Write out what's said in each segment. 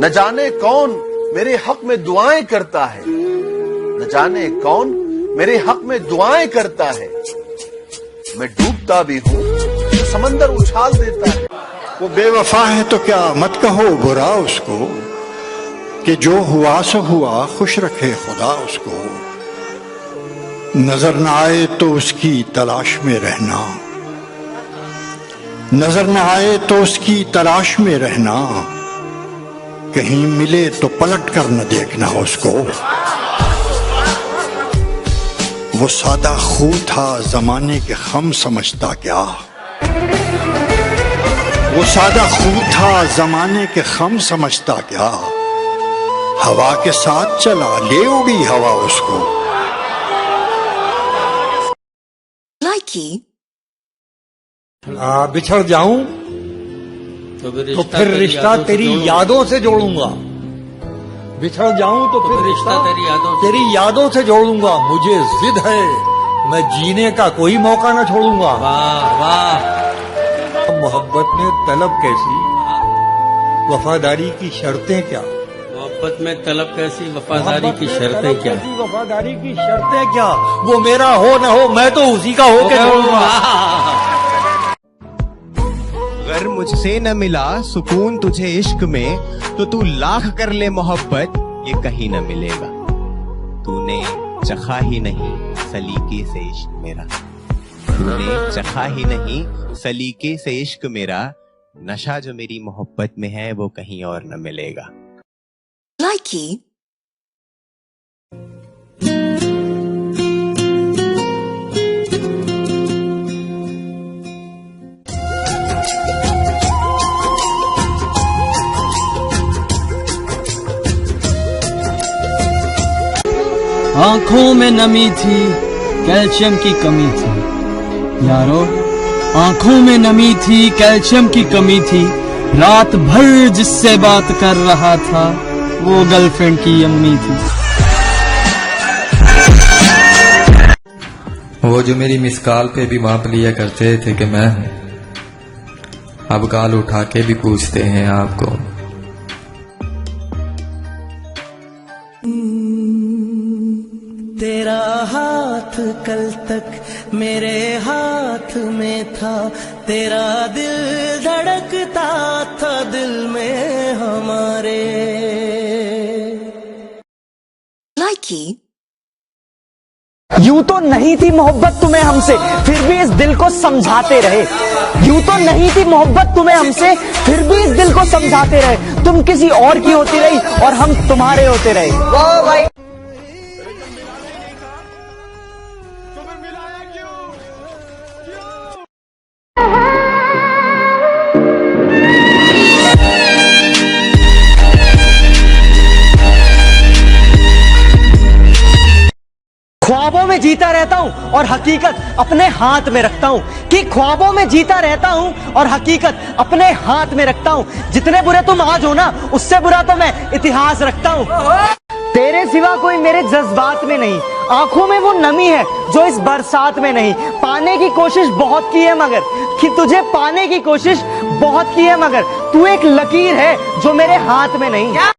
न जाने कौन मेरे हक में दुआएं करता है, न जाने कौन मेरे हक में दुआएं करता है। मैं डूबता भी हूं तो समंदर उछाल देता है। वो बेवफा है तो क्या मत कहो बुरा उसको, कि जो हुआ सो हुआ, खुश रखे खुदा उसको। नजर न आए तो उसकी तलाश में रहना, नजर न आए तो उसकी तलाश में रहना, कहीं मिले तो पलट कर न देखना उसको। वो सादा खू था जमाने के खम समझता क्या, वो सादा खू था जमाने के खम समझता क्या। हवा के साथ चला, ले उड़ी हवा उसको। बिछड़ जाऊं तो फिर रिश्ता तेरी यादों से जोड़ूंगा। बिछड़ जाऊं तो फिर रिश्ता तेरी यादों से जोड़ूंगा। मुझे जिद है, मैं जीने का कोई मौका न छोड़ूंगा। वाह वाह। मोहब्बत में तलब कैसी, वफादारी की शर्तें क्या। मोहब्बत में तलब कैसी, वफादारी की शर्तें क्या। वफादारी की शर्तें क्या। वो मेरा हो न हो, मैं तो उसी का हो के छोड़ूंगा। अगर मुझसे न मिला सुकून तुझे इश्क में, तो तू लाख कर ले मोहब्बत, ये कहीं न मिलेगा। तूने चखा ही नहीं सलीके से इश्क मेरा, तूने चखा ही नहीं सलीके से इश्क मेरा। नशा जो मेरी मोहब्बत में है वो कहीं और न मिलेगा। आंखों में नमी थी, कैल्शियम की कमी थी यारो। आंखों में नमी थी, कैल्शियम की कमी थी। रात भर जिससे बात कर रहा था, वो गर्लफ्रेंड की अम्मी थी। वो जो मेरी मिस कॉल पे भी माप लिया करते थे कि मैं हूं, अब कॉल उठा के भी पूछते हैं आपको। तेरा हाथ कल तक मेरे हाथ में था, तेरा दिल धड़कता था दिल में हमारे। यूं तो नहीं थी मोहब्बत तुम्हें हमसे, फिर भी इस दिल को समझाते रहे। यूं तो नहीं थी मोहब्बत तुम्हें हमसे, फिर भी इस दिल को समझाते रहे। तुम किसी और की होती रही और हम तुम्हारे होते रहे। वाह भाई। ख्वाबों में जीता रहता हूं और हकीकत अपने हाथ में रखता हूं, कि ख्वाबों में जीता रहता हूं और हकीकत अपने हाथ में रखता हूं। जितने बुरे तुम आज हो ना, उससे बुरा तो मैं इतिहास रखता हूं। तेरे सिवा कोई मेरे जज्बात में नहीं, आंखों में वो नमी है जो इस बरसात में नहीं। पाने की कोशिश बहुत की है मगर, कि तुझे पाने की कोशिश बहुत की है मगर, तू एक लकीर है जो मेरे हाथ में नहीं।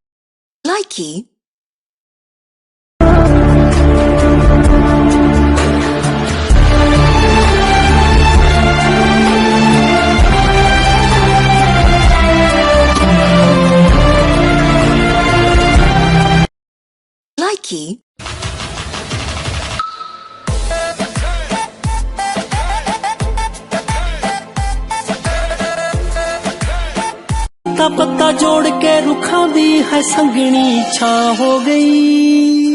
पत्ता पत्ता जोड़ के रुखा दी है संगनी छा हो गई।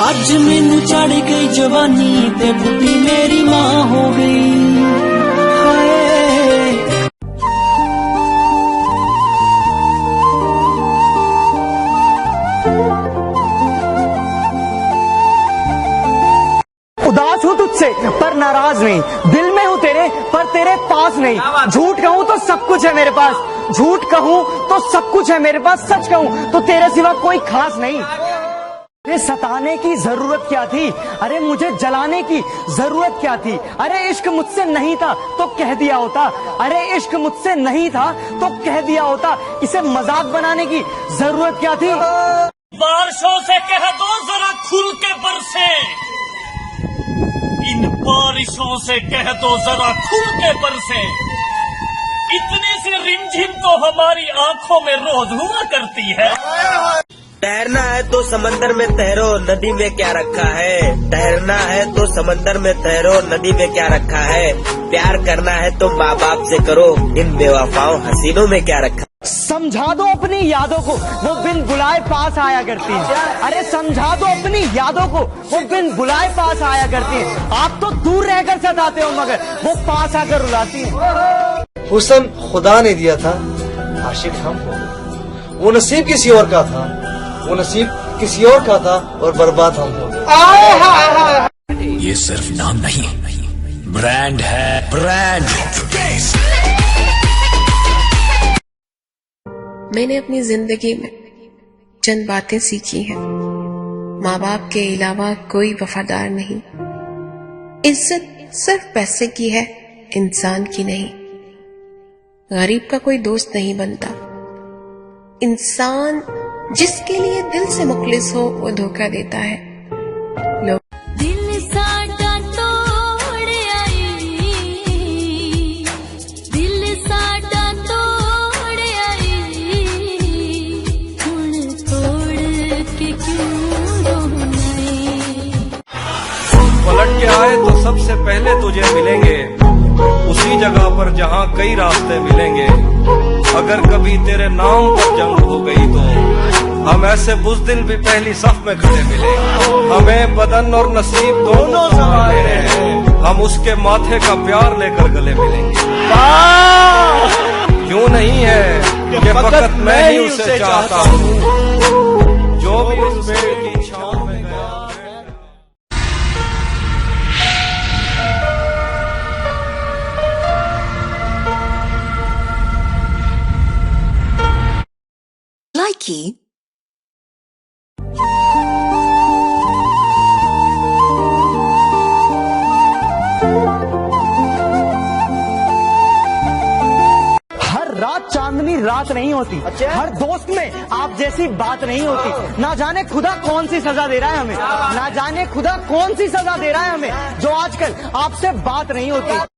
अज मैनू चढ़ गई जवानी ते बुढ़ी मेरी मां हो गई। उदास हूँ तुझसे पर नाराज नहीं, दिल में हूँ तेरे पर तेरे पास नहीं। झूठ कहूँ तो सब कुछ है मेरे पास, झूठ कहूँ तो सब कुछ है मेरे पास, सच कहूँ तो तेरे सिवा कोई खास नहीं। अरे सताने की जरूरत क्या थी, अरे मुझे जलाने की जरूरत क्या थी, अरे इश्क मुझसे नहीं था तो कह दिया होता, अरे इश्क मुझसे नहीं था तो कह दिया होता, इसे मजाक बनाने की जरूरत क्या थी। बारिशों से कह दो जरा खुल के बरसे, इन बारिशों से कह दो जरा खुल के बरसे, इतनी सी रिमझिम तो हमारी आंखों में रोज हुआ करती है। तैरना है तो समंदर में तैरो, नदी में क्या रखा है। तैरना है तो समंदर में तैरो, नदी में क्या रखा है। प्यार करना है तो माँ बाप से करो, इन बेवफाओं हसीनों में क्या रखा। समझा दो अपनी यादों को, वो बिन बुलाए पास आया करती है। अरे समझा दो अपनी यादों को, वो बिन बुलाए पास आया करती है। आप तो दूर रहकर सताते हो मगर वो पास आकर रुलाती है। हुस्न खुदा ने दिया था, आशिक हम हो, वो नसीब किसी और का था, वो नसीब किसी और का था और बर्बाद हम हो गए। ये सिर्फ नाम नहीं, ब्रांड है, ब्रांड। मैंने अपनी जिंदगी में चंद बातें सीखी हैं। माँ बाप के अलावा कोई वफादार नहीं। इज्जत सिर्फ पैसे की है, इंसान की नहीं। गरीब का कोई दोस्त नहीं बनता। इंसान जिसके लिए दिल से मुखलिस हो वो धोखा देता है। लोग दिल साडा तोड़ आई, दिल साडा तोड़ आई, हुण तोड़ के क्यों रोने। पलट के आए तो सबसे पहले तुझे मिलेंगे, उसी जगह पर जहां कई रास्ते मिलेंगे। अगर कभी तेरे नाम पर जंग हो गई तो हम ऐसे बुज़दिल भी पहली सफ में खड़े मिलेंगे। हमें बदन और नसीब दोनों सहारे हैं, हम उसके माथे का प्यार लेकर गले मिलेंगे। क्यों नहीं है कि फकत मैं ही उसे चाहता हूँ, जो भी उस पेड़ की छांव में गया। Likey रात चांदनी रात नहीं होती। हर दोस्त में आप जैसी बात नहीं होती। ना जाने खुदा कौन सी सजा दे रहा है हमें, ना जाने खुदा कौन सी सजा दे रहा है हमें, जो आजकल आपसे बात नहीं होती।